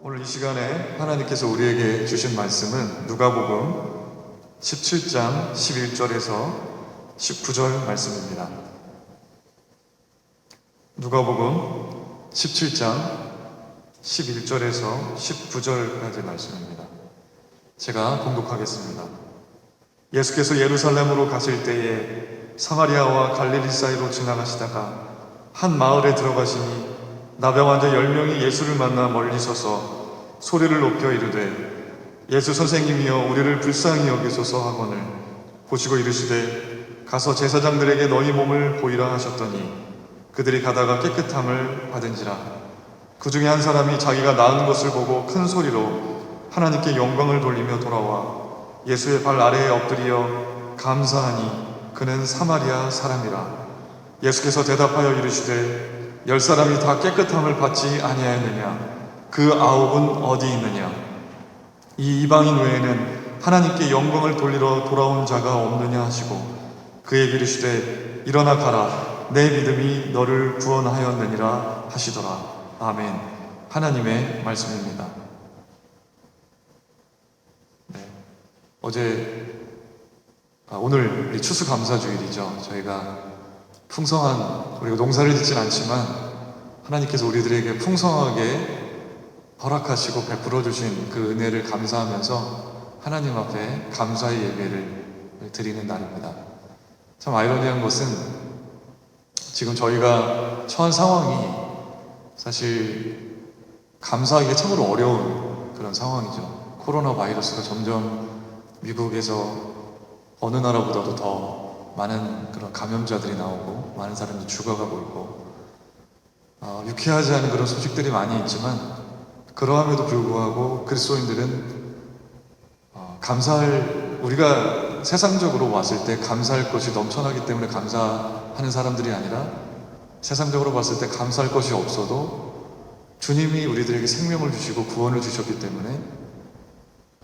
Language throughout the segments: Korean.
오늘 이 시간에 하나님께서 우리에게 주신 말씀은 누가복음 17장 11절에서 19절 말씀입니다. 누가복음 17장 11절에서 19절까지 말씀입니다. 제가 봉독하겠습니다. 예수께서 예루살렘으로 가실 때에 사마리아와 갈릴리 사이로 지나가시다가 한 마을에 들어가시니 나병 환자 10명이 예수를 만나 멀리 서서 소리를 높여 이르되 예수 선생님이여 우리를 불쌍히 여기소서 하거늘 보시고 이르시되 가서 제사장들에게 너희 몸을 보이라 하셨더니 그들이 가다가 깨끗함을 받은지라. 그 중에 한 사람이 자기가 나은 것을 보고 큰 소리로 하나님께 영광을 돌리며 돌아와 예수의 발 아래에 엎드리어 감사하니 그는 사마리아 사람이라. 예수께서 대답하여 이르시되 10사람이 다 깨끗함을 받지 아니하였느냐? 그 9은 어디 있느냐? 이 이방인 외에는 하나님께 영광을 돌리러 돌아온 자가 없느냐 하시고 그에게 이르시되 일어나 가라 내 믿음이 너를 구원하였느니라 하시더라. 아멘. 하나님의 말씀입니다. 오늘 우리 추수감사주일이죠. 저희가 우리가 농사를 짓진 않지만 하나님께서 우리들에게 풍성하게 허락하시고 베풀어 주신 그 은혜를 감사하면서 하나님 앞에 감사의 예배를 드리는 날입니다. 참 아이러니한 것은 지금 저희가 처한 상황이 사실 감사하기가 참으로 어려운 그런 상황이죠. 코로나 바이러스가 점점 미국에서 어느 나라보다도 더 많은 그런 감염자들이 나오고 많은 사람들이 죽어가고 있고 유쾌하지 않은 그런 소식들이 많이 있지만 그러함에도 불구하고 그리스도인들은 우리가 세상적으로 왔을 때 감사할 것이 넘쳐나기 때문에 감사하는 사람들이 아니라 세상적으로 봤을 때 감사할 것이 없어도 주님이 우리들에게 생명을 주시고 구원을 주셨기 때문에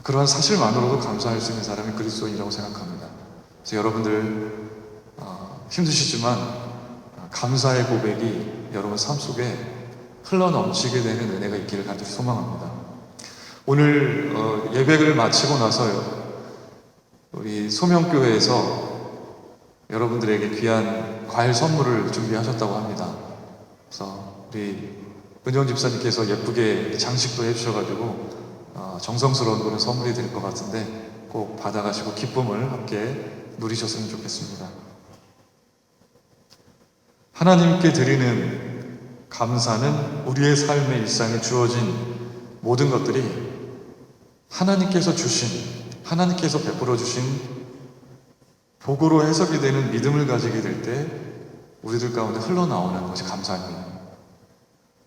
그러한 사실만으로도 감사할 수 있는 사람이 그리스도인이라고 생각합니다. 그래서 여러분들 힘드시지만 감사의 고백이 여러분 삶 속에 흘러넘치게 되는 은혜가 있기를 간절히 소망합니다. 오늘 예배를 마치고 나서요, 우리 소명교회에서 여러분들에게 귀한 과일 선물을 준비하셨다고 합니다. 그래서 우리 은정 집사님께서 예쁘게 장식도 해주셔가지고 정성스러운 그런 선물이 될 것 같은데 꼭 받아가시고 기쁨을 함께 누리셨으면 좋겠습니다. 하나님께 드리는 감사는 우리의 삶의 일상에 주어진 모든 것들이 하나님께서 베풀어 주신 복으로 해석이 되는 믿음을 가지게 될 때 우리들 가운데 흘러나오는 것이 감사입니다.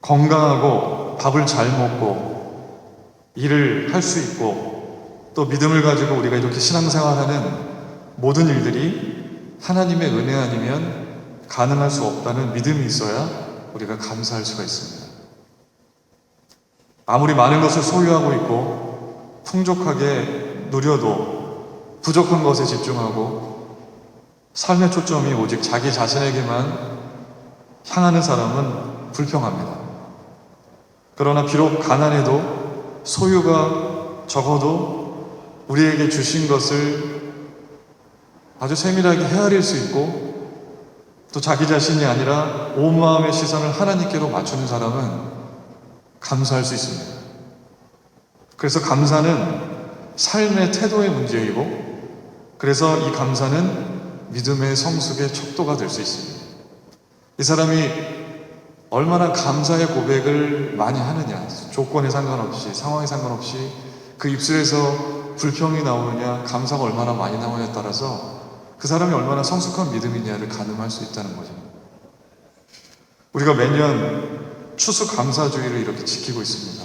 건강하고 밥을 잘 먹고 일을 할 수 있고 또 믿음을 가지고 우리가 이렇게 신앙생활하는 모든 일들이 하나님의 은혜 아니면 가능할 수 없다는 믿음이 있어야 우리가 감사할 수가 있습니다. 아무리 많은 것을 소유하고 있고 풍족하게 누려도 부족한 것에 집중하고 삶의 초점이 오직 자기 자신에게만 향하는 사람은 불평합니다. 그러나 비록 가난해도 소유가 적어도 우리에게 주신 것을 아주 세밀하게 헤아릴 수 있고 또 자기 자신이 아니라 온 마음의 시선을 하나님께로 맞추는 사람은 감사할 수 있습니다. 그래서 감사는 삶의 태도의 문제이고 그래서 이 감사는 믿음의 성숙의 척도가 될 수 있습니다. 이 사람이 얼마나 감사의 고백을 많이 하느냐, 조건에 상관없이 상황에 상관없이 그 입술에서 불평이 나오느냐 감사가 얼마나 많이 나오냐에 따라서 그 사람이 얼마나 성숙한 믿음이냐를 가늠할 수 있다는 거죠. 우리가 매년 추수감사주의를 이렇게 지키고 있습니다.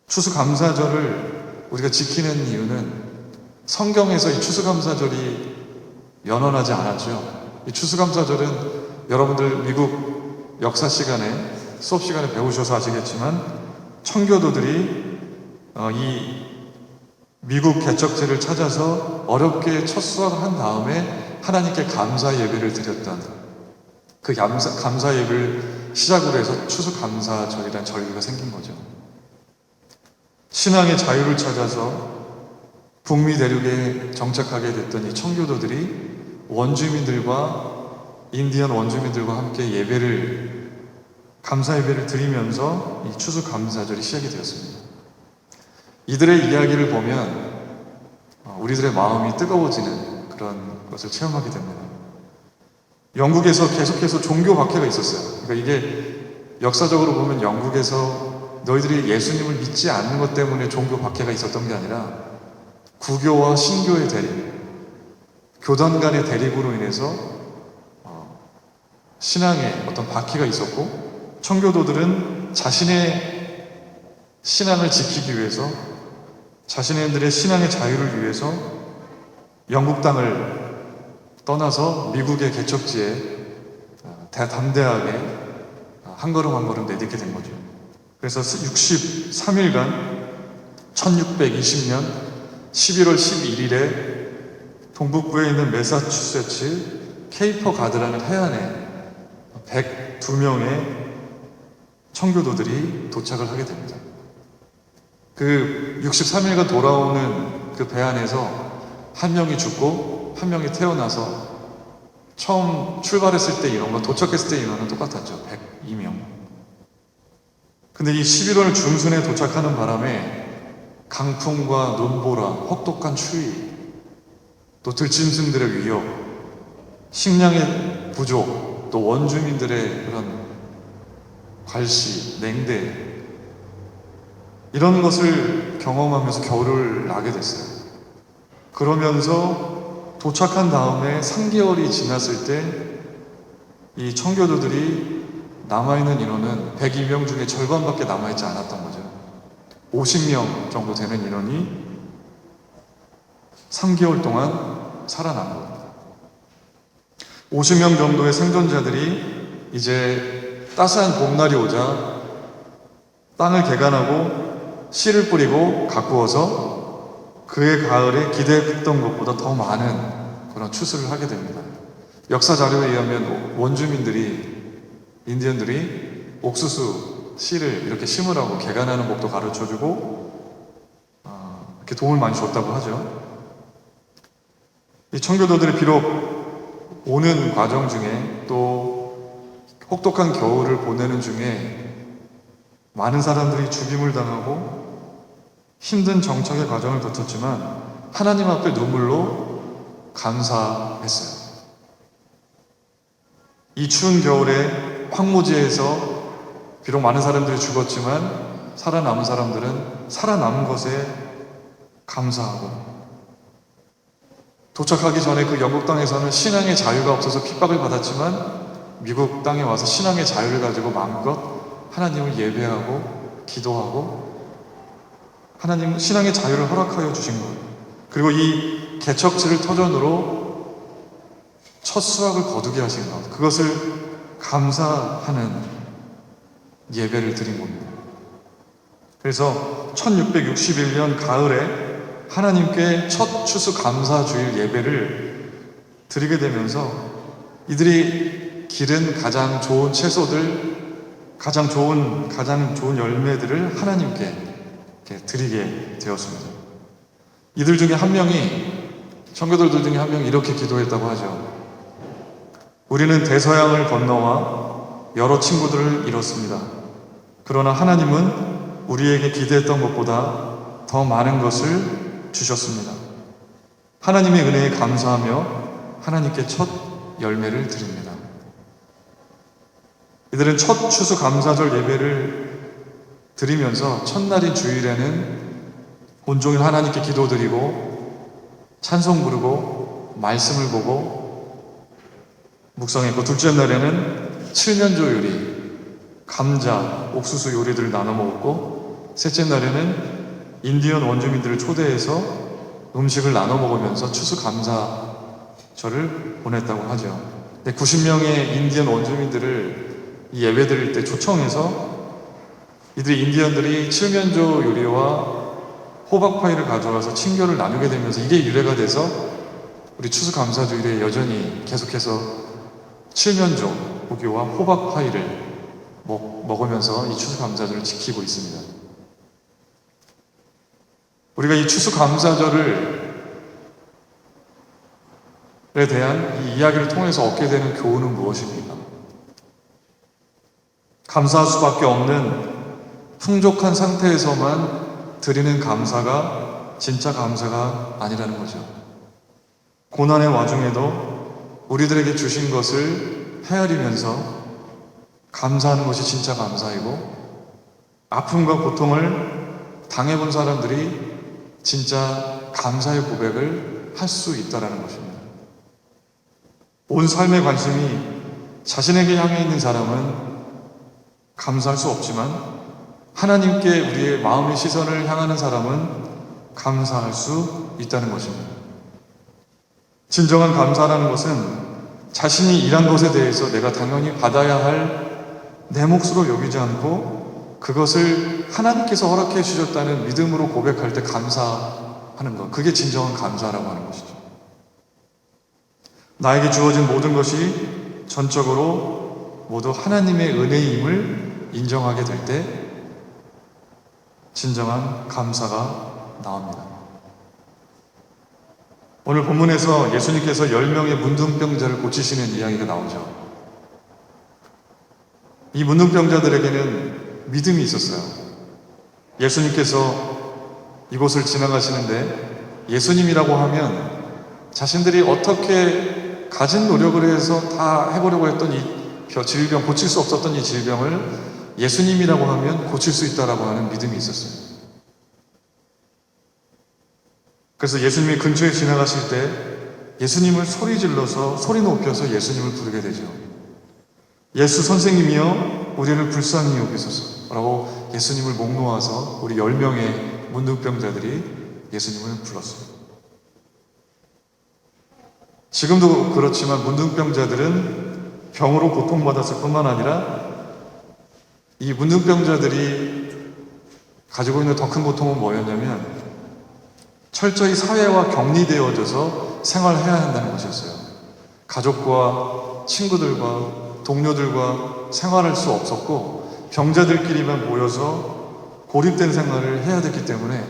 추수감사절을 우리가 지키는 이유는 성경에서 이 추수감사절이 연언하지 않았죠. 이 추수감사절은 여러분들 미국 역사 시간에 수업 시간에 배우셔서 아시겠지만 청교도들이 이 미국 개척지를 찾아서 어렵게 첫 수학을 한 다음에 하나님께 감사 예배를 드렸던 그 감사 예배를 시작으로 해서 추수감사절이라는 절기가 생긴 거죠. 신앙의 자유를 찾아서 북미 대륙에 정착하게 됐던 이 청교도들이 원주민들과 인디언 원주민들과 함께 감사 예배를 드리면서 이 추수감사절이 시작이 되었습니다. 이들의 이야기를 보면 우리들의 마음이 뜨거워지는 그런 것을 체험하게 됩니다. 영국에서 계속해서 종교 박해가 있었어요. 그러니까 이게 역사적으로 보면 영국에서 너희들이 예수님을 믿지 않는 것 때문에 종교 박해가 있었던 게 아니라 구교와 신교의 대립, 교단 간의 대립으로 인해서 신앙에 어떤 박해가 있었고, 청교도들은 자신의 신앙을 지키기 위해서, 자신들의 신앙의 자유를 위해서 영국 땅을 떠나서 미국의 개척지에 담대하게 한 걸음 한 걸음 내딛게 된 거죠. 그래서 63일간 1620년 11월 11일에 동북부에 있는 매사추세츠 케이퍼 가드라는 해안에 102명의 청교도들이 도착을 하게 됩니다. 그 63일간 돌아오는 그 배 안에서 한 명이 죽고 한 명이 태어나서 처음 출발했을 때 인원과 도착했을 때 인원은 똑같았죠. 102명. 근데 이 11월 중순에 도착하는 바람에 강풍과 눈보라, 혹독한 추위, 또 들짐승들의 위협, 식량의 부족, 또 원주민들의 그런 괄시, 냉대, 이런 것을 경험하면서 겨울을 나게 됐어요. 그러면서 도착한 다음에 3개월이 지났을 때 이 청교도들이 남아있는 인원은 102명 중에 절반밖에 남아있지 않았던 거죠. 50명 정도 되는 인원이 3개월 동안 살아난 겁니다. 50명 정도의 생존자들이 이제 따스한 봄날이 오자 땅을 개간하고 씨를 뿌리고 가꾸어서 그해 가을에 기대했던 것보다 더 많은 그런 추수를 하게 됩니다. 역사 자료에 의하면 인디언들이 옥수수 씨를 이렇게 심으라고 개간하는 법도 가르쳐주고 이렇게 도움을 많이 줬다고 하죠. 이 청교도들이 비록 오는 과정 중에 또 혹독한 겨울을 보내는 중에 많은 사람들이 죽임을 당하고 힘든 정착의 과정을 거쳤지만 하나님 앞에 눈물로 감사했어요. 이 추운 겨울에 황무지에서 비록 많은 사람들이 죽었지만 살아남은 사람들은 살아남은 것에 감사하고, 도착하기 전에 그 영국 땅에서는 신앙의 자유가 없어서 핍박을 받았지만 미국 땅에 와서 신앙의 자유를 가지고 마음껏 하나님을 예배하고 기도하고 하나님 신앙의 자유를 허락하여 주신 거예요. 그리고 이 개척지를 터전으로 첫 수확을 거두게 하신 것, 그것을 감사하는 예배를 드린 겁니다. 그래서 1661년 가을에 하나님께 첫 추수 감사 주일 예배를 드리게 되면서 이들이 기른 가장 좋은 채소들, 가장 좋은 열매들을 하나님께 드리게 되었습니다. 이들 중에 한 명이, 청교도들 중에 한 명이 이렇게 기도했다고 하죠. 우리는 대서양을 건너와 여러 친구들을 잃었습니다. 그러나 하나님은 우리에게 기대했던 것보다 더 많은 것을 주셨습니다. 하나님의 은혜에 감사하며 하나님께 첫 열매를 드립니다. 이들은 첫 추수 감사절 예배를 드리면서 첫날인 주일에는 온종일 하나님께 기도드리고 찬송 부르고 말씀을 보고 묵상했고, 둘째 날에는 칠면조 요리, 감자, 옥수수 요리들을 나눠 먹었고, 셋째 날에는 인디언 원주민들을 초대해서 음식을 나눠 먹으면서 추수감사절을 보냈다고 하죠. 90명의 인디언 원주민들을 이 예배 드릴 때 초청해서 이들이 인디언들이 칠면조 요리와 호박파이를 가져와서 친교를 나누게 되면서 이게 유래가 돼서 우리 추수감사주일에 여전히 계속해서 칠면조 고기와 호박파이를 먹으면서 이 추수감사절을 지키고 있습니다. 우리가 이 추수감사절에 대한 이 이야기를 통해서 얻게 되는 교훈은 무엇입니까? 감사할 수밖에 없는 풍족한 상태에서만 드리는 감사가 진짜 감사가 아니라는 거죠. 고난의 와중에도 우리들에게 주신 것을 헤아리면서 감사하는 것이 진짜 감사이고, 아픔과 고통을 당해본 사람들이 진짜 감사의 고백을 할 수 있다는 것입니다. 온 삶의 관심이 자신에게 향해 있는 사람은 감사할 수 없지만, 하나님께 우리의 마음의 시선을 향하는 사람은 감사할 수 있다는 것입니다. 진정한 감사라는 것은 자신이 일한 것에 대해서 내가 당연히 받아야 할 내 몫으로 여기지 않고 그것을 하나님께서 허락해 주셨다는 믿음으로 고백할 때 감사하는 것, 그게 진정한 감사라고 하는 것이죠. 나에게 주어진 모든 것이 전적으로 모두 하나님의 은혜임을 인정하게 될 때 진정한 감사가 나옵니다. 오늘 본문에서 예수님께서 10명의 문둥병자를 고치시는 이야기가 나오죠. 이 문둥병자들에게는 믿음이 있었어요. 예수님께서 이곳을 지나가시는데 예수님이라고 하면 자신들이 어떻게 가진 노력을 해서 다 해보려고 했던 이 질병, 고칠 수 없었던 이 질병을 예수님이라고 하면 고칠 수 있다라고 하는 믿음이 있었어요. 그래서 예수님이 근처에 지나가실 때 예수님을 소리 질러서, 소리 높여서 예수님을 부르게 되죠. 예수 선생님이여 우리를 불쌍히 여기소서 라고 예수님을 목 놓아서 우리 10명의 문둥병자들이 예수님을 불렀어요. 지금도 그렇지만 문둥병자들은 병으로 고통받았을 뿐만 아니라 이 문둥병자들이 가지고 있는 더 큰 고통은 뭐였냐면 철저히 사회와 격리되어져서 생활해야 한다는 것이었어요. 가족과 친구들과 동료들과 생활할 수 없었고 병자들끼리만 모여서 고립된 생활을 해야 됐기 때문에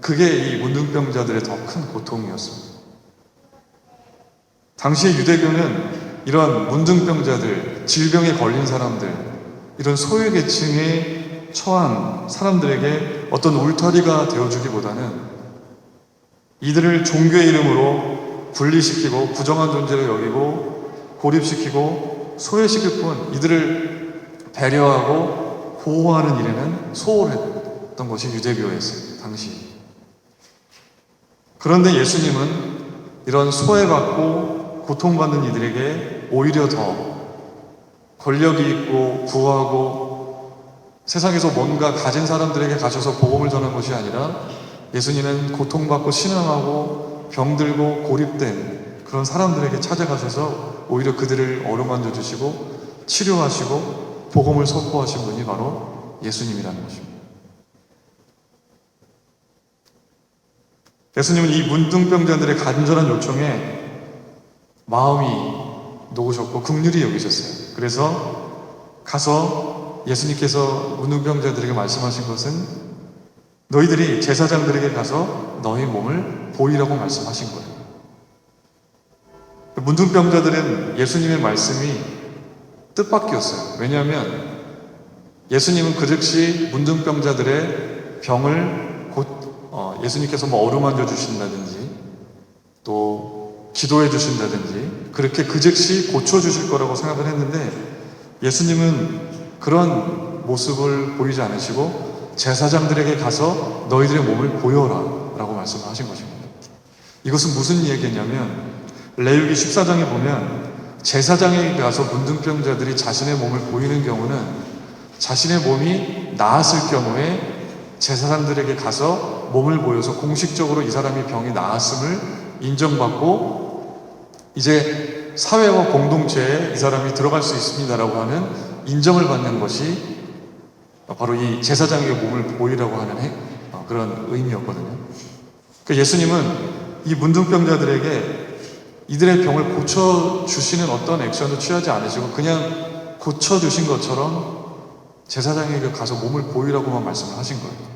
그게 이 문둥병자들의 더 큰 고통이었습니다. 당시의 유대교는 이런 문둥병자들, 질병에 걸린 사람들, 이런 소외계층에 처한 사람들에게 어떤 울타리가 되어주기보다는 이들을 종교의 이름으로 분리시키고 부정한 존재로 여기고 고립시키고 소외시킬 뿐 이들을 배려하고 보호하는 일에는 소홀했던 것이 유대교였어요, 당시. 그런데 예수님은 이런 소외받고 고통받는 이들에게 오히려 더 권력이 있고 부하고 세상에서 뭔가 가진 사람들에게 가셔서 복음을 전한 것이 아니라 예수님은 고통받고 신앙하고 병들고 고립된 그런 사람들에게 찾아가셔서 오히려 그들을 어루만져 주시고 치료하시고 복음을 선포하신 분이 바로 예수님이라는 것입니다. 예수님은 이 문둥병자들의 간절한 요청에 마음이 놓으셨고 긍휼히 여기셨어요. 그래서 가서 예수님께서 문둥병자들에게 말씀하신 것은 너희들이 제사장들에게 가서 너희 몸을 보이라고 말씀하신 거예요. 문둥병자들은 예수님의 말씀이 뜻밖이었어요. 왜냐하면 예수님은 그 즉시 문둥병자들의 병을 예수님께서 뭐 어루만져 주신다든지 또 기도해 주신다든지 그렇게 그 즉시 고쳐주실 거라고 생각을 했는데 예수님은 그런 모습을 보이지 않으시고 제사장들에게 가서 너희들의 몸을 보여라 라고 말씀하신 것입니다. 이것은 무슨 얘기냐면 레위기 14장에 보면 제사장에게 가서 문둥병자들이 자신의 몸을 보이는 경우는 자신의 몸이 나았을 경우에 제사장들에게 가서 몸을 보여서 공식적으로 이 사람이 병이 나았음을 인정받고 이제 사회와 공동체에 이 사람이 들어갈 수 있습니다라고 하는 인정을 받는 것이 바로 이 제사장에게 몸을 보이라고 하는 그런 의미였거든요. 그러니까 예수님은 이 문둥병자들에게 이들의 병을 고쳐주시는 어떤 액션도 취하지 않으시고 그냥 고쳐주신 것처럼 제사장에게 가서 몸을 보이라고만 말씀을 하신 거예요.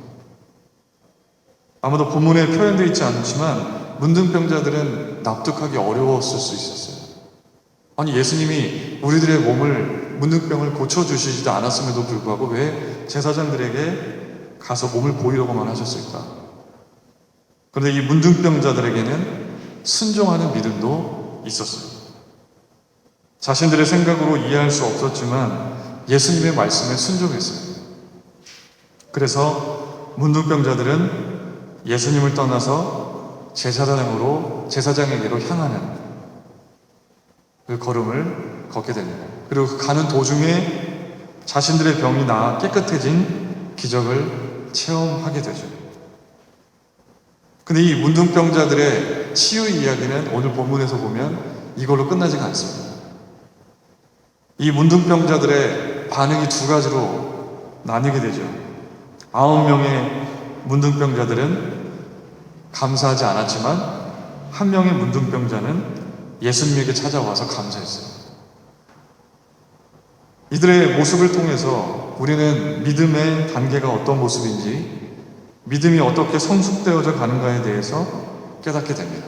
아마도 본문에 표현되어 있지 않지만 문둥병자들은 납득하기 어려웠을 수 있었어요. 아니, 예수님이 우리들의 몸을, 문둥병을 고쳐주시지도 않았음에도 불구하고 왜 제사장들에게 가서 몸을 보이려고만 하셨을까? 그런데 이 문둥병자들에게는 순종하는 믿음도 있었어요. 자신들의 생각으로 이해할 수 없었지만 예수님의 말씀에 순종했어요. 그래서 문둥병자들은 예수님을 떠나서 제사장에게로 향하는 그 걸음을 걷게 됩니다. 그리고 그 가는 도중에 자신들의 병이 나아 깨끗해진 기적을 체험하게 되죠. 근데 이 문둥병자들의 치유 이야기는 오늘 본문에서 보면 이걸로 끝나지가 않습니다. 이 문둥병자들의 반응이 두 가지로 나뉘게 되죠. 9명의 문둥병자들은 감사하지 않았지만 한 명의 문둥병자는 예수님에게 찾아와서 감사했어요. 이들의 모습을 통해서 우리는 믿음의 단계가 어떤 모습인지, 믿음이 어떻게 성숙되어져 가는가에 대해서 깨닫게 됩니다.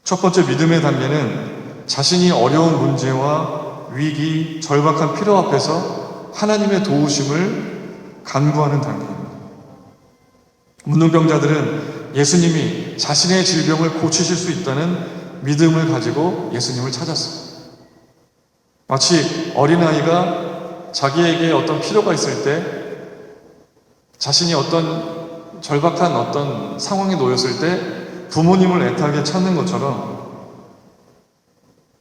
첫 번째 믿음의 단계는 자신이 어려운 문제와 위기, 절박한 필요 앞에서 하나님의 도우심을 간구하는 단계입니다. 문둥병자들은 예수님이 자신의 질병을 고치실 수 있다는 믿음을 가지고 예수님을 찾았어요. 마치 어린아이가 자기에게 어떤 필요가 있을 때, 자신이 어떤 절박한 어떤 상황에 놓였을 때 부모님을 애타게 찾는 것처럼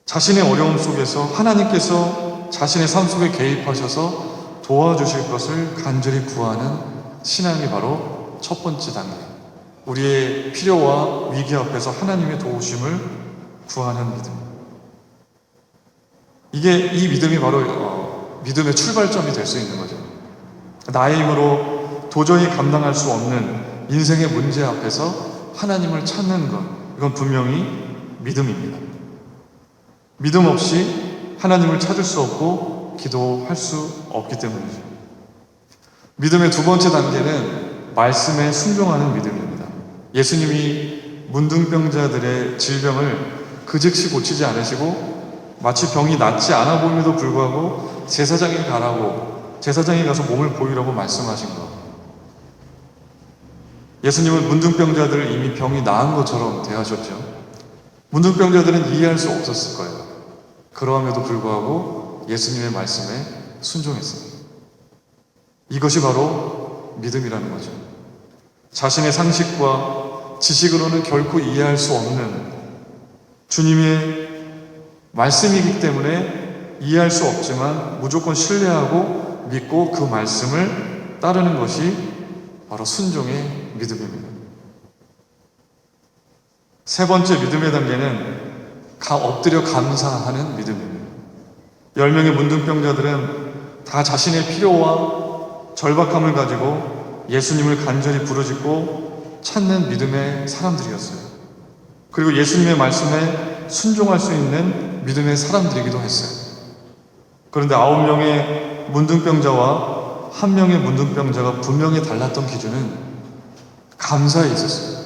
자신의 어려움 속에서 하나님께서 자신의 삶 속에 개입하셔서 도와주실 것을 간절히 구하는 신앙이 바로 첫 번째 단계. 우리의 필요와 위기 앞에서 하나님의 도우심을 구하는 믿음. 이 믿음이 바로 믿음의 출발점이 될 수 있는 거죠. 나의 힘으로 도저히 감당할 수 없는 인생의 문제 앞에서 하나님을 찾는 것, 이건 분명히 믿음입니다. 믿음 없이 하나님을 찾을 수 없고 기도할 수 없기 때문이죠. 믿음의 두 번째 단계는 말씀에 순종하는 믿음입니다. 예수님이 문둥병자들의 질병을 그 즉시 고치지 않으시고 마치 병이 낫지 않아 보임에도 불구하고 제사장에 가서 몸을 보이라고 말씀하신 것. 예수님은 문둥병자들을 이미 병이 나은 것처럼 대하셨죠. 문둥병자들은 이해할 수 없었을 거예요. 그러함에도 불구하고 예수님의 말씀에 순종했습니다. 이것이 바로 믿음이라는 거죠. 자신의 상식과 지식으로는 결코 이해할 수 없는 주님의 말씀이기 때문에 이해할 수 없지만 무조건 신뢰하고 믿고 그 말씀을 따르는 것이 바로 순종의 믿음입니다. 세 번째 믿음의 단계는 엎드려 감사하는 믿음입니다. 10명의 문둥병자들은 다 자신의 필요와 절박함을 가지고 예수님을 간절히 부르짖고 찾는 믿음의 사람들이었어요. 그리고 예수님의 말씀에 순종할 수 있는 믿음의 사람들이기도 했어요. 그런데 9명의 문둥병자와 1명의 문둥병자가 분명히 달랐던 기준은 감사에 있었어요.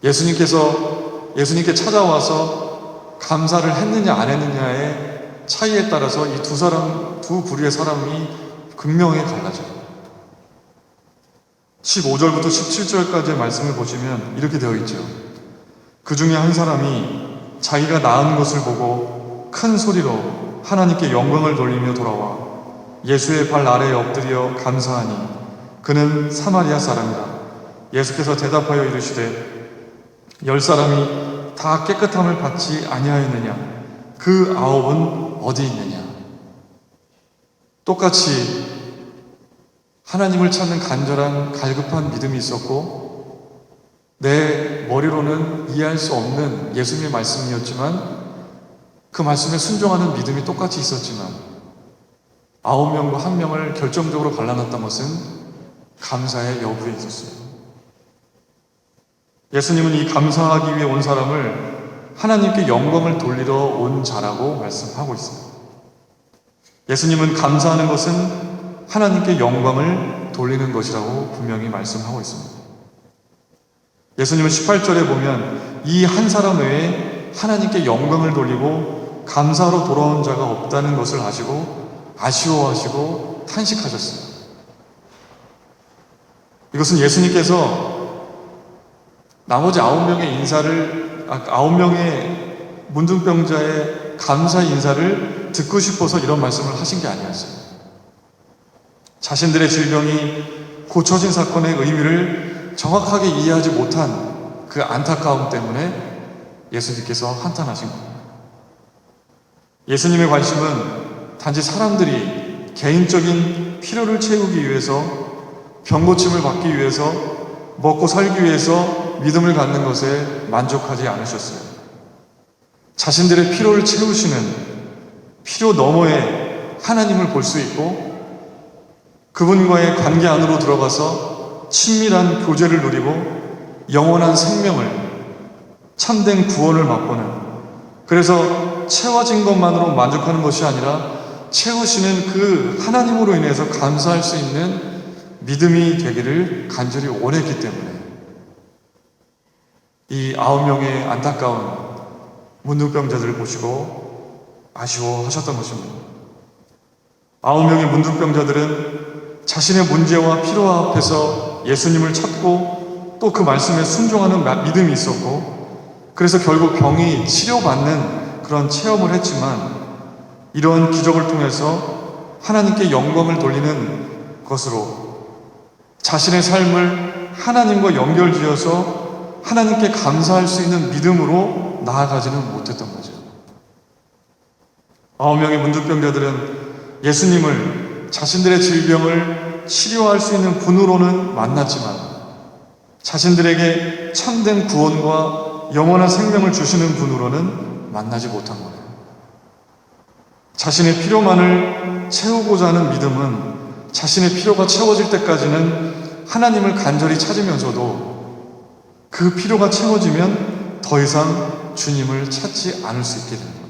예수님께 찾아와서 감사를 했느냐 안 했느냐의 차이에 따라서 이 두 부류의 사람이 극명하게 갈라져요. 15절부터 17절까지의 말씀을 보시면 이렇게 되어 있죠. 그 중에 한 사람이 자기가 나은 것을 보고 큰 소리로 하나님께 영광을 돌리며 돌아와 예수의 발 아래에 엎드려 감사하니 그는 사마리아 사람이라. 예수께서 대답하여 이르시되 10사람이 다 깨끗함을 받지 아니하였느냐? 그 9은 어디 있느냐? 똑같이 하나님을 찾는 간절한 갈급한 믿음이 있었고 내 머리로는 이해할 수 없는 예수님의 말씀이었지만 그 말씀에 순종하는 믿음이 똑같이 있었지만 9명과 1명을 결정적으로 갈라놨던 것은 감사의 여부에 있었어요. 예수님은 이 감사하기 위해 온 사람을 하나님께 영광을 돌리러 온 자라고 말씀하고 있습니다. 예수님은 감사하는 것은 하나님께 영광을 돌리는 것이라고 분명히 말씀하고 있습니다. 예수님은 18절에 보면 이 한 사람 외에 하나님께 영광을 돌리고 감사로 돌아온 자가 없다는 것을 아시고 아쉬워하시고 탄식하셨어요. 이것은 예수님께서 나머지 9명의 문둥병자의 감사 인사를 듣고 싶어서 이런 말씀을 하신 게 아니었어요. 자신들의 질병이 고쳐진 사건의 의미를 정확하게 이해하지 못한 그 안타까움 때문에 예수님께서 한탄하신 겁니다. 예수님의 관심은 단지 사람들이 개인적인 필요를 채우기 위해서, 병고침을 받기 위해서, 먹고 살기 위해서 믿음을 갖는 것에 만족하지 않으셨어요. 자신들의 필요를 채우시는 필요 너머에 하나님을 볼 수 있고 그분과의 관계 안으로 들어가서 친밀한 교제를 누리고 영원한 생명을, 참된 구원을 맛보는, 그래서 채워진 것만으로 만족하는 것이 아니라 채우시는 그 하나님으로 인해서 감사할 수 있는 믿음이 되기를 간절히 원했기 때문에 이 9명의 안타까운 문둥병자들을 보시고 아쉬워하셨던 것입니다. 9명의 문둥병자들은 자신의 문제와 필요 앞에서 예수님을 찾고 또 그 말씀에 순종하는 믿음이 있었고, 그래서 결국 병이 치료받는 그런 체험을 했지만, 이러한 기적을 통해서 하나님께 영광을 돌리는 것으로 자신의 삶을 하나님과 연결지어서 하나님께 감사할 수 있는 믿음으로 나아가지는 못했던 거죠. 9명의 문둥병자들은 예수님을 자신들의 질병을 치료할 수 있는 분으로는 만났지만 자신들에게 참된 구원과 영원한 생명을 주시는 분으로는 만나지 못한 거예요. 자신의 필요만을 채우고자 하는 믿음은 자신의 필요가 채워질 때까지는 하나님을 간절히 찾으면서도 그 필요가 채워지면 더 이상 주님을 찾지 않을 수 있게 됩니다.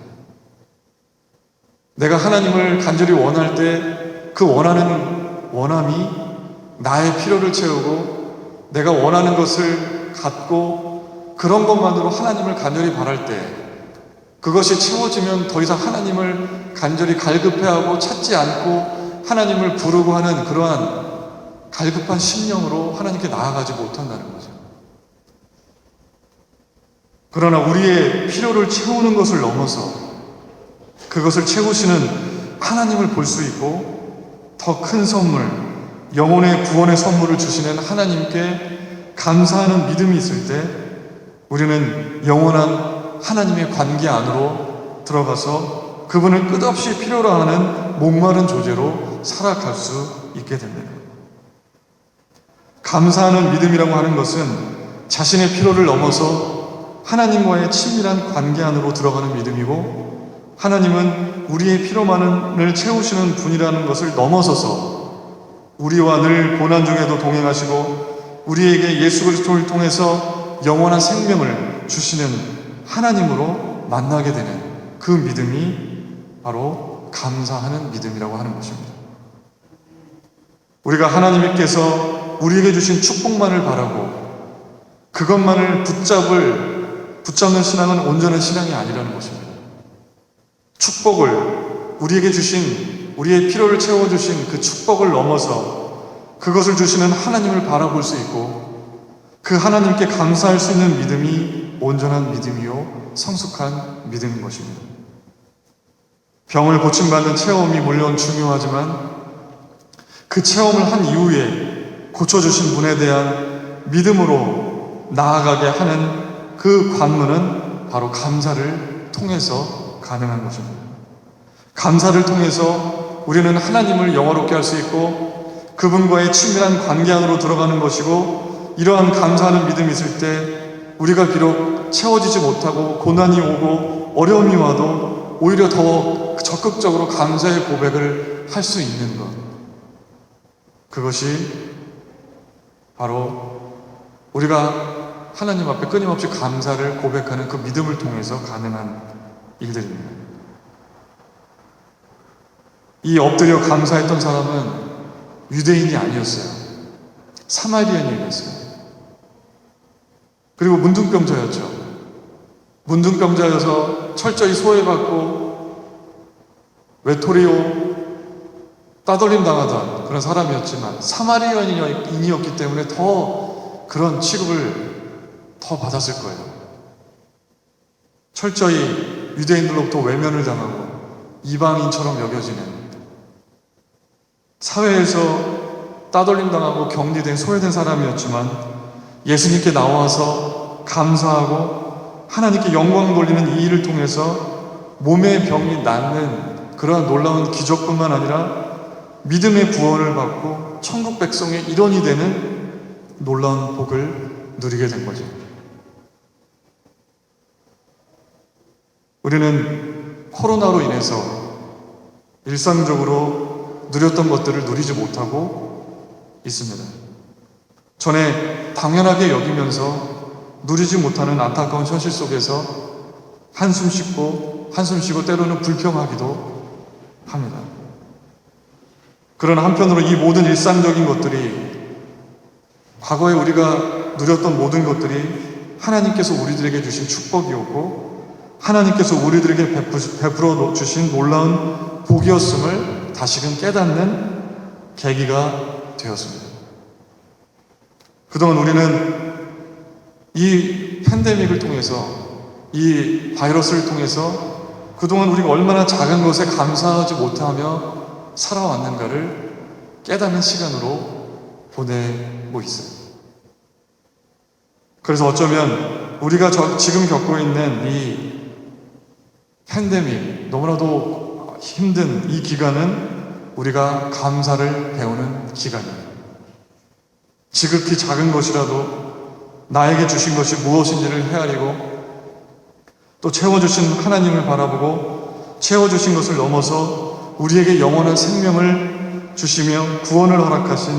내가 하나님을 간절히 원할 때 그 원하는 원함이 나의 필요를 채우고 내가 원하는 것을 갖고 그런 것만으로 하나님을 간절히 바랄 때 그것이 채워지면 더 이상 하나님을 간절히 갈급해하고 찾지 않고 하나님을 부르고 하는 그러한 갈급한 심령으로 하나님께 나아가지 못한다는 거죠. 그러나 우리의 필요를 채우는 것을 넘어서 그것을 채우시는 하나님을 볼 수 있고 더 큰 선물, 영혼의 구원의 선물을 주시는 하나님께 감사하는 믿음이 있을 때 우리는 영원한 하나님의 관계 안으로 들어가서 그분을 끝없이 필요로 하는 목마른 존재로 살아갈 수 있게 됩니다. 감사하는 믿음이라고 하는 것은 자신의 필요를 넘어서 하나님과의 친밀한 관계 안으로 들어가는 믿음이고, 하나님은 우리의 필요만을 채우시는 분이라는 것을 넘어서서 우리와 늘 고난 중에도 동행하시고 우리에게 예수 그리스도를 통해서 영원한 생명을 주시는 하나님으로 만나게 되는 그 믿음이 바로 감사하는 믿음이라고 하는 것입니다. 우리가 하나님께서 우리에게 주신 축복만을 바라고 그것만을 붙잡는 신앙은 온전한 신앙이 아니라는 것입니다. 축복을 우리에게 주신, 우리의 필요를 채워주신 그 축복을 넘어서 그것을 주시는 하나님을 바라볼 수 있고 그 하나님께 감사할 수 있는 믿음이 온전한 믿음이요 성숙한 믿음인 것입니다. 병을 고침받는 체험이 물론 중요하지만 그 체험을 한 이후에 고쳐주신 분에 대한 믿음으로 나아가게 하는 그 관문은 바로 감사를 통해서 가능한 것입니다. 감사를 통해서 우리는 하나님을 영화롭게 할 수 있고 그분과의 친밀한 관계 안으로 들어가는 것이고, 이러한 감사하는 믿음이 있을 때 우리가 비록 채워지지 못하고 고난이 오고 어려움이 와도 오히려 더 적극적으로 감사의 고백을 할 수 있는 것, 그것이 바로 우리가 하나님 앞에 끊임없이 감사를 고백하는 그 믿음을 통해서 가능한 일들입니다. 이 엎드려 감사했던 사람은 유대인이 아니었어요. 사마리아인이었어요. 그리고 문둥병자였죠. 문둥병자여서 철저히 소외받고 외톨이요 따돌림 당하던 그런 사람이었지만 사마리아인이었기 때문에 더 그런 취급을 더 받았을 거예요. 철저히 유대인들로부터 외면을 당하고 이방인처럼 여겨지는, 사회에서 따돌림 당하고 격리된 소외된 사람이었지만 예수님께 나와서 감사하고 하나님께 영광 돌리는 이 일을 통해서 몸의 병이 낫는 그러한 놀라운 기적뿐만 아니라 믿음의 구원을 받고 천국 백성의 일원이 되는 놀라운 복을 누리게 된 거죠. 우리는 코로나로 인해서 일상적으로 누렸던 것들을 누리지 못하고 있습니다. 전에 당연하게 여기면서 누리지 못하는 안타까운 현실 속에서 한숨 쉬고 때로는 불평하기도 합니다. 그러나 한편으로 이 모든 일상적인 것들이, 과거에 우리가 누렸던 모든 것들이 하나님께서 우리들에게 주신 축복이었고 하나님께서 우리들에게 베풀어 주신 놀라운 복이었음을 다시금 깨닫는 계기가 되었습니다. 그동안 우리는 이 팬데믹을 통해서, 이 바이러스를 통해서 그동안 우리가 얼마나 작은 것에 감사하지 못하며 살아왔는가를 깨닫는 시간으로 보내고 있어요. 그래서 어쩌면 우리가 지금 겪고 있는 이 팬데믹, 너무나도 힘든 이 기간은 우리가 감사를 배우는 기간입니다. 지극히 작은 것이라도 나에게 주신 것이 무엇인지를 헤아리고 또 채워주신 하나님을 바라보고 채워주신 것을 넘어서 우리에게 영원한 생명을 주시며 구원을 허락하신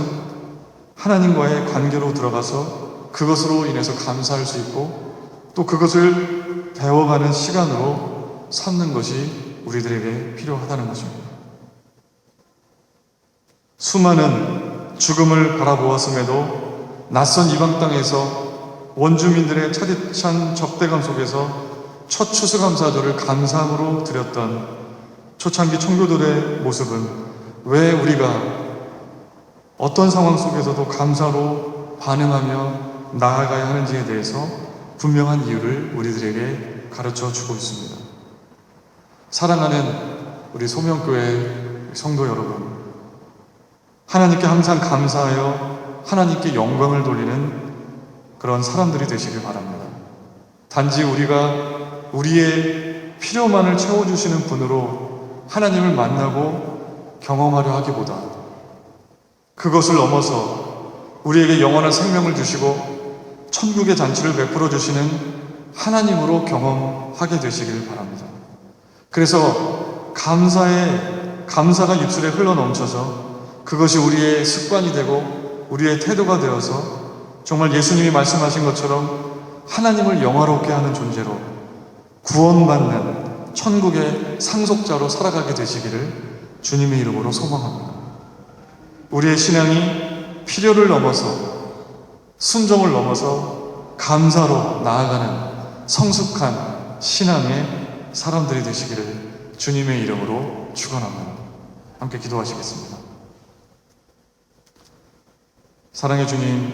하나님과의 관계로 들어가서 그것으로 인해서 감사할 수 있고 또 그것을 배워가는 시간으로 삼는 것이 우리들에게 필요하다는 것입니다. 수많은 죽음을 바라보았음에도 낯선 이방 땅에서 원주민들의 차디찬 적대감 속에서 첫 추수감사절을 감사함으로 드렸던 초창기 청교도의 모습은 왜 우리가 어떤 상황 속에서도 감사로 반응하며 나아가야 하는지에 대해서 분명한 이유를 우리들에게 가르쳐 주고 있습니다. 사랑하는 우리 소명교회 성도 여러분, 하나님께 항상 감사하여 하나님께 영광을 돌리는 그런 사람들이 되시길 바랍니다. 단지 우리가 우리의 필요만을 채워주시는 분으로 하나님을 만나고 경험하려 하기보다 그것을 넘어서 우리에게 영원한 생명을 주시고 천국의 잔치를 베풀어 주시는 하나님으로 경험하게 되시길 바랍니다. 그래서 감사가 입술에 흘러 넘쳐서 그것이 우리의 습관이 되고 우리의 태도가 되어서 정말 예수님이 말씀하신 것처럼 하나님을 영화롭게 하는 존재로 구원받는 천국의 상속자로 살아가게 되시기를 주님의 이름으로 소망합니다. 우리의 신앙이 필요를 넘어서 순종을 넘어서 감사로 나아가는 성숙한 신앙의 사람들이 되시기를 주님의 이름으로 축원합니다. 함께 기도하시겠습니다. 사랑의 주님,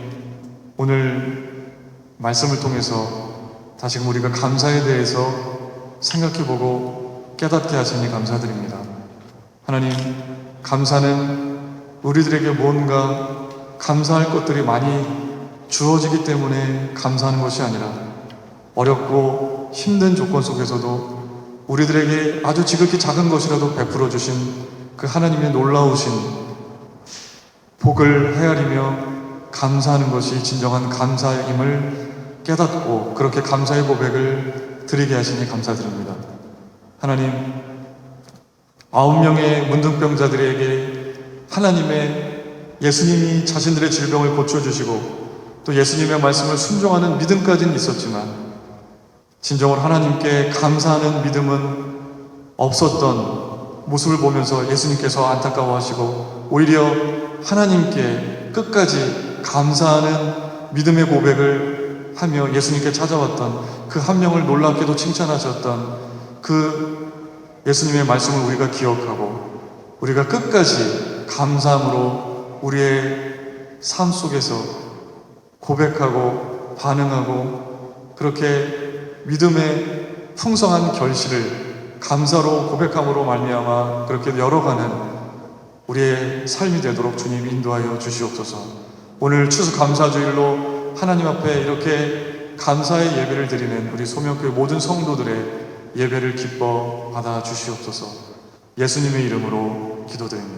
오늘 말씀을 통해서 다시금 우리가 감사에 대해서 생각해보고 깨닫게 하시니 감사드립니다. 하나님, 감사는 우리들에게 뭔가 감사할 것들이 많이 주어지기 때문에 감사하는 것이 아니라 어렵고 힘든 조건 속에서도 우리들에게 아주 지극히 작은 것이라도 베풀어 주신 그 하나님의 놀라우신 복을 헤아리며 감사하는 것이 진정한 감사임을 깨닫고 그렇게 감사의 고백을 드리게 하시니 감사드립니다. 하나님, 9명의 문둥병자들에게 예수님이 자신들의 질병을 고쳐주시고 또 예수님의 말씀을 순종하는 믿음까지는 있었지만 진정으로 하나님께 감사하는 믿음은 없었던 모습을 보면서 예수님께서 안타까워하시고 오히려 하나님께 끝까지 감사하는 믿음의 고백을 하며 예수님께 찾아왔던 그 한 명을 놀랍게도 칭찬하셨던 그 예수님의 말씀을 우리가 기억하고 우리가 끝까지 감사함으로 우리의 삶 속에서 고백하고 반응하고 그렇게 믿음의 풍성한 결실을 감사로 고백함으로 말미암아 그렇게 열어가는 우리의 삶이 되도록 주님 인도하여 주시옵소서. 오늘 추수감사주일로 하나님 앞에 이렇게 감사의 예배를 드리는 우리 소명교회 모든 성도들의 예배를 기뻐 받아 주시옵소서. 예수님의 이름으로 기도드립니다.